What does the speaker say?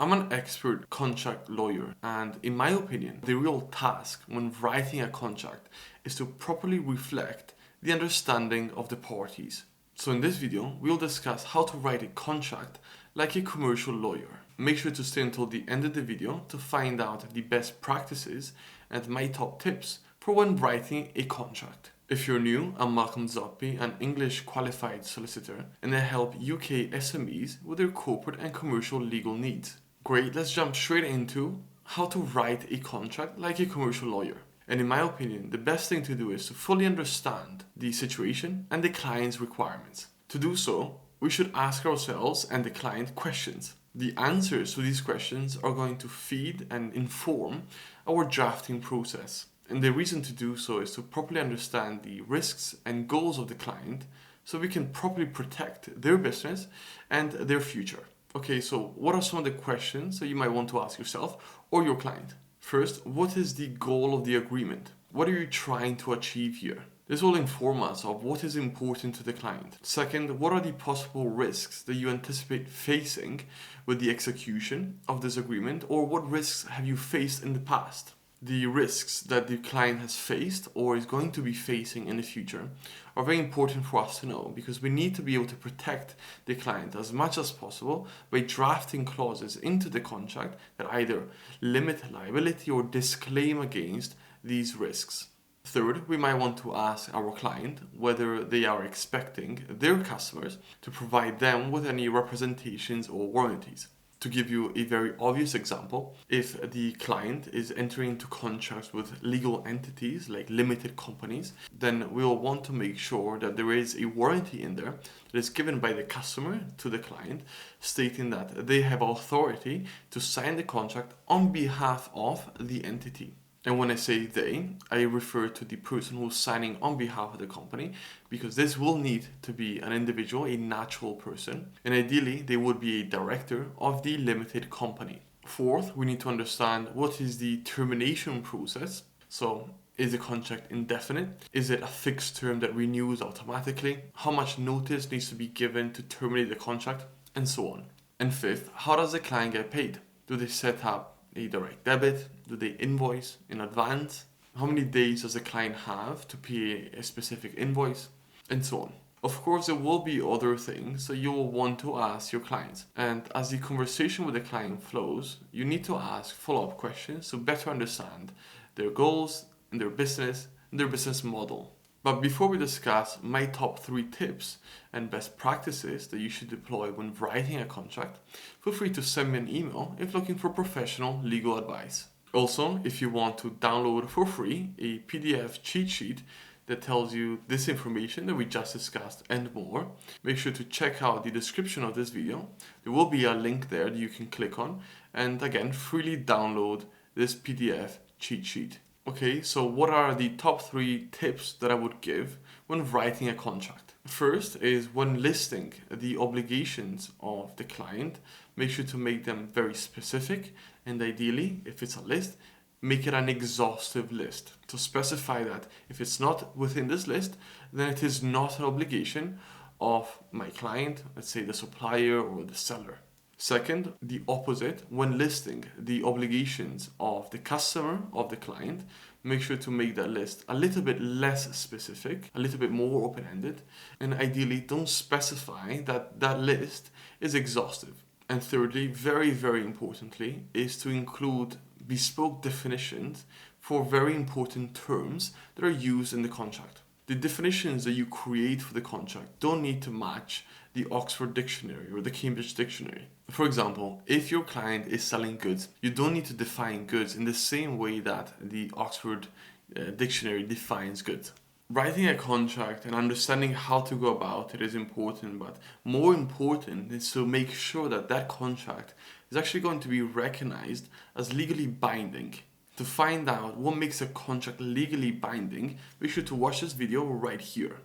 I'm an expert contract lawyer, and in my opinion, the real task when writing a contract is to properly reflect the understanding of the parties. So in this video, we'll discuss how to write a contract like a commercial lawyer. Make sure to stay until the end of the video to find out the best practices and my top tips for when writing a contract. If you're new, I'm Malcolm Zoppi, an English qualified solicitor, and I help UK SMEs with their corporate and commercial legal needs. Great, let's jump straight into how to write a contract like a commercial lawyer. And in my opinion, the best thing to do is to fully understand the situation and the client's requirements. To do so, we should ask ourselves and the client questions. The answers to these questions are going to feed and inform our drafting process. And the reason to do so is to properly understand the risks and goals of the client so we can properly protect their business and their future. Okay, so what are some of the questions that you might want to ask yourself or your client? First, what is the goal of the agreement? What are you trying to achieve here? This will inform us of what is important to the client. Second, what are the possible risks that you anticipate facing with the execution of this agreement, or what risks have you faced in the past? The risks that the client has faced or is going to be facing in the future are very important for us to know, because we need to be able to protect the client as much as possible by drafting clauses into the contract that either limit liability or disclaim against these risks. Third, we might want to ask our client whether they are expecting their customers to provide them with any representations or warranties. To give you a very obvious example, if the client is entering into contracts with legal entities like limited companies, then we'll want to make sure that there is a warranty in there that is given by the customer to the client, stating that they have authority to sign the contract on behalf of the entity. And when I say they, I refer to the person who's signing on behalf of the company, because this will need to be an individual, a natural person, and ideally they would be a director of the limited company. Fourth, we need to understand what is the termination process. So, is the contract indefinite? Is it a fixed term that renews automatically? How much notice needs to be given to terminate the contract? And so on. And fifth, how does the client get paid? Do they set up a direct debit? Do they invoice in advance? How many days does the client have to pay a specific invoice? And so on. Of course, there will be other things that you will want to ask your clients. And as the conversation with the client flows, you need to ask follow-up questions to better understand their goals and their business model. But before we discuss my top 3 tips and best practices that you should deploy when writing a contract, feel free to send me an email if looking for professional legal advice. Also, if you want to download for free a PDF cheat sheet that tells you this information that we just discussed and more, make sure to check out the description of this video. There will be a link there that you can click on and again freely download this PDF cheat sheet. Okay, so what are the top 3 tips that I would give when writing a contract? First is when listing the obligations of the client, make sure to make them very specific, and ideally, if it's a list, make it an exhaustive list. To specify that if it's not within this list, then it is not an obligation of my client, let's say the supplier or the seller. Second, the opposite, when listing the obligations of the customer, of the client, make sure to make that list a little bit less specific, a little bit more open-ended, and ideally don't specify that that list is exhaustive. And thirdly, very, very importantly, is to include bespoke definitions for very important terms that are used in the contract. The definitions that you create for the contract don't need to match the Oxford Dictionary or the Cambridge Dictionary. For example, if your client is selling goods, you don't need to define goods in the same way that the Oxford Dictionary defines goods. Writing a contract and understanding how to go about it is important, but more important is to make sure that that contract is actually going to be recognized as legally binding. To find out what makes a contract legally binding, make sure to watch this video right here.